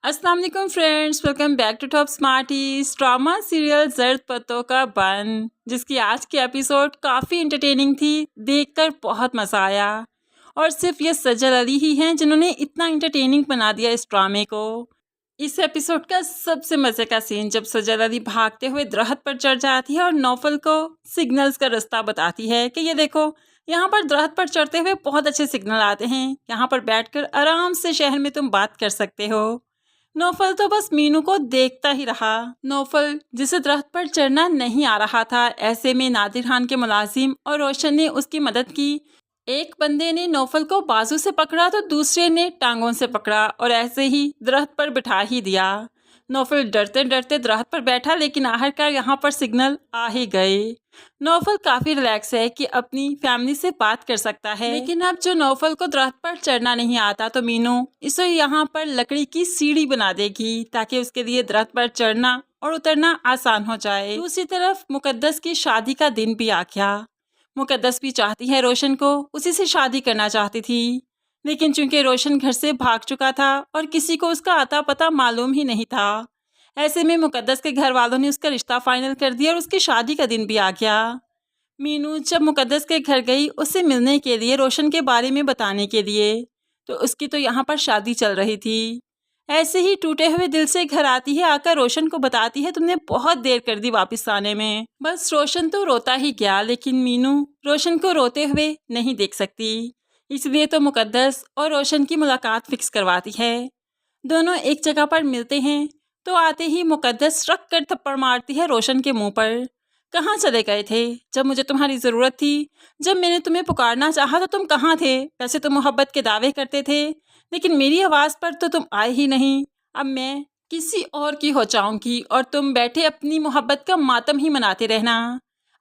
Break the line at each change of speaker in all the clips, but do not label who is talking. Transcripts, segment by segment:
अस्सलाम वालेकुम friends, welcome back to Top Smarties. Drama serial जर्द पत्तों का बन, जिसकी आज की एपिसोड काफ़ी इंटरटेनिंग थी, देखकर बहुत मज़ा आया। और सिर्फ ये सज्जल अली ही हैं जिन्होंने इतना इंटरटेनिंग बना दिया इस ड्रामे को। इस एपिसोड का सबसे मज़े का सीन जब सज्जल अली भागते हुए दरख्त पर चढ़ जाती है और नौफल को सिग्नल्स का रास्ता बताती है कि ये देखो, यहाँ पर दरख्त पर चढ़ते हुए बहुत अच्छे सिग्नल आते हैं, यहाँ पर बैठकर आराम से शहर में तुम बात कर सकते हो। नौफल तो बस मीनू को देखता ही रहा। नौफल जिसे दरख्त पर चढ़ना नहीं आ रहा था, ऐसे में नादिर खान के मुलाजिम और रोशन ने उसकी मदद की। एक बंदे ने नौफल को बाजू से पकड़ा तो दूसरे ने टांगों से पकड़ा और ऐसे ही दरख्त पर बिठा ही दिया। नौफल डरते डरते दरख्त पर बैठा, लेकिन आखिरकार यहाँ पर सिग्नल आ ही गए। नौफल काफ़ी रिलैक्स है कि अपनी फैमिली से बात कर सकता है, लेकिन अब जो नौफल को दरख्त पर चढ़ना नहीं आता तो मीनू इसे यहाँ पर लकड़ी की सीढ़ी बना देगी ताकि उसके लिए दरख्त पर चढ़ना और उतरना आसान हो जाए। दूसरी तरफ मुकद्दस की शादी का दिन भी आ गया। मुकद्दस भी चाहती है रोशन को, उसी से शादी करना चाहती थी, लेकिन चूंकि रोशन घर से भाग चुका था और किसी को उसका आता पता मालूम ही नहीं था, ऐसे में मुकद्दस के घर वालों ने उसका रिश्ता फाइनल कर दिया और उसकी शादी का दिन भी आ गया। मीनू जब मुकद्दस के घर गई उससे मिलने के लिए, रोशन के बारे में बताने के लिए, तो उसकी तो यहाँ पर शादी चल रही थी। ऐसे ही टूटे हुए दिल से घर आती है, आकर रोशन को बताती है तुमने बहुत देर कर दी वापस आने में। बस रोशन तो रोता ही गया, लेकिन मीनू रोशन को रोते हुए नहीं देख सकती, इसलिए तो मुकद्दस और रोशन की मुलाकात फिक्स करवाती है। दोनों एक जगह पर मिलते हैं तो आते ही मुकद्दस रख कर थप्पड़ मारती है रोशन के मुंह पर। कहाँ चले गए थे जब मुझे तुम्हारी ज़रूरत थी? जब मैंने तुम्हें पुकारना चाहा तो तुम कहाँ थे? वैसे तो मोहब्बत के दावे करते थे, लेकिन मेरी आवाज़ पर तो तुम आए ही नहीं। अब मैं किसी और की हो जाऊंगी और तुम बैठे अपनी मोहब्बत का मातम ही मनाते रहना।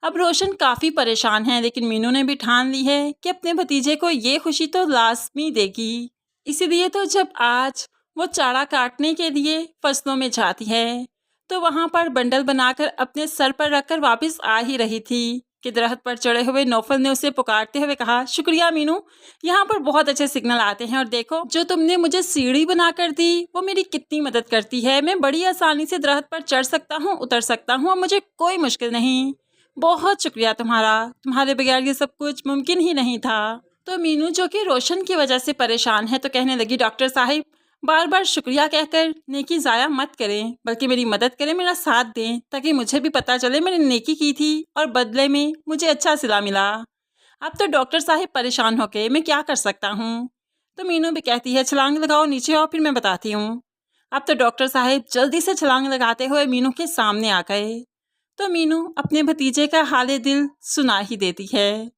अब रोशन काफ़ी परेशान है, लेकिन मीनू ने भी ठान ली है कि अपने भतीजे को ये खुशी तो लाजमी देगी। इसीलिए तो जब आज वो चारा काटने के लिए फसलों में जाती है तो वहाँ पर बंडल बनाकर अपने सर पर रखकर वापस आ ही रही थी कि दरख्त पर चढ़े हुए नौफल ने उसे पुकारते हुए कहा, शुक्रिया मीनू, यहाँ पर बहुत अच्छे सिग्नल आते हैं और देखो जो तुमने मुझे सीढ़ी बनाकर दी वो मेरी कितनी मदद करती है। मैं बड़ी आसानी से दरख्त पर चढ़ सकता हूँ, उतर सकता हूँ और मुझे कोई मुश्किल नहीं। बहुत शुक्रिया तुम्हारा, तुम्हारे बगैर ये सब कुछ मुमकिन ही नहीं था। तो मीनू जो कि रोशन की वजह से परेशान है तो कहने लगी, डॉक्टर साहिब बार बार शुक्रिया कहकर नेकी ज़ाया मत करें, बल्कि मेरी मदद करें, मेरा साथ दें, ताकि मुझे भी पता चले मैंने नेकी की थी और बदले में मुझे अच्छा सिला मिला। अब तो डॉक्टर साहिब परेशान हो गए, मैं क्या कर सकता हूँ? तो मीनू भी कहती है, छलांग लगाओ नीचे और फिर मैं बताती हूँ। अब तो डॉक्टर साहिब जल्दी से छलांग लगाते हुए मीनू के सामने आ गए तो मीनू अपने भतीजे का हाले दिल सुना ही देती है।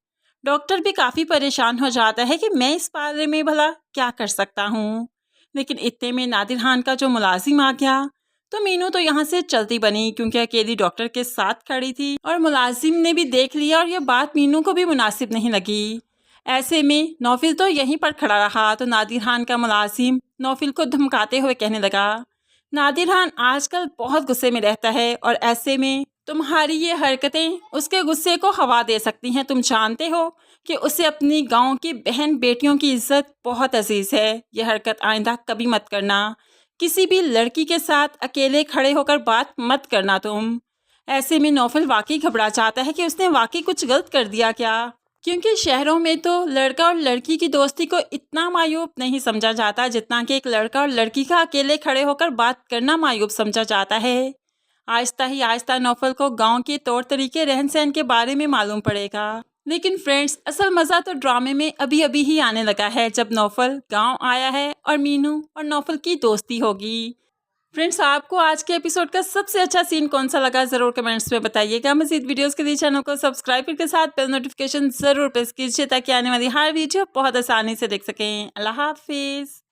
डॉक्टर भी काफ़ी परेशान हो जाता है कि मैं इस बारे में भला क्या कर सकता हूँ, लेकिन इतने में नादिर खान का जो मुलाजिम आ गया तो मीनू तो यहाँ से चलती बनी, क्योंकि अकेली डॉक्टर के साथ खड़ी थी और मुलाजिम ने भी देख लिया और यह बात मीनू को भी मुनासिब नहीं लगी। ऐसे में नौफिल तो यहीं पर खड़ा रहा तो नादिर खान का मुलाजिम नौफिल को धमकाते हुए कहने लगा, नादिर खान आजकल बहुत गुस्से में रहता है और ऐसे में तुम्हारी ये हरकतें उसके गुस्से को हवा दे सकती हैं। तुम जानते हो कि उसे अपनी गांव की बहन बेटियों की इज्जत बहुत अजीज़ है। यह हरकत आइंदा कभी मत करना। किसी भी लड़की के साथ अकेले खड़े होकर बात मत करना तुम। ऐसे में नौफल वाकई घबरा जाता है कि उसने वाकई कुछ गलत कर दिया क्या, क्योंकि शहरों में तो लड़का और लड़की की दोस्ती को इतना मायूब नहीं समझा जाता जितना कि एक लड़का और लड़की का अकेले खड़े होकर बात करना मायूब समझा जाता है। आहिस्ता ही आहिस्ता नौफल को गांव के तौर तरीके रहन सहन के बारे में मालूम पड़ेगा। लेकिन फ्रेंड्स, असल मज़ा तो ड्रामे में अभी अभी ही आने लगा है जब नौफल गांव आया है और मीनू और नौफल की दोस्ती होगी। फ्रेंड्स, आपको आज के एपिसोड का सबसे अच्छा सीन कौन सा लगा ज़रूर कमेंट्स में बताइएगा। मज़ीद वीडियोस के लिए चैनल को सब्सक्राइब करके साथ बेल नोटिफिकेशन ज़रूर प्रेस कीजिए ताकि आने वाली हर वीडियो बहुत आसानी से देख सकें। अल्लाह हाफिज़।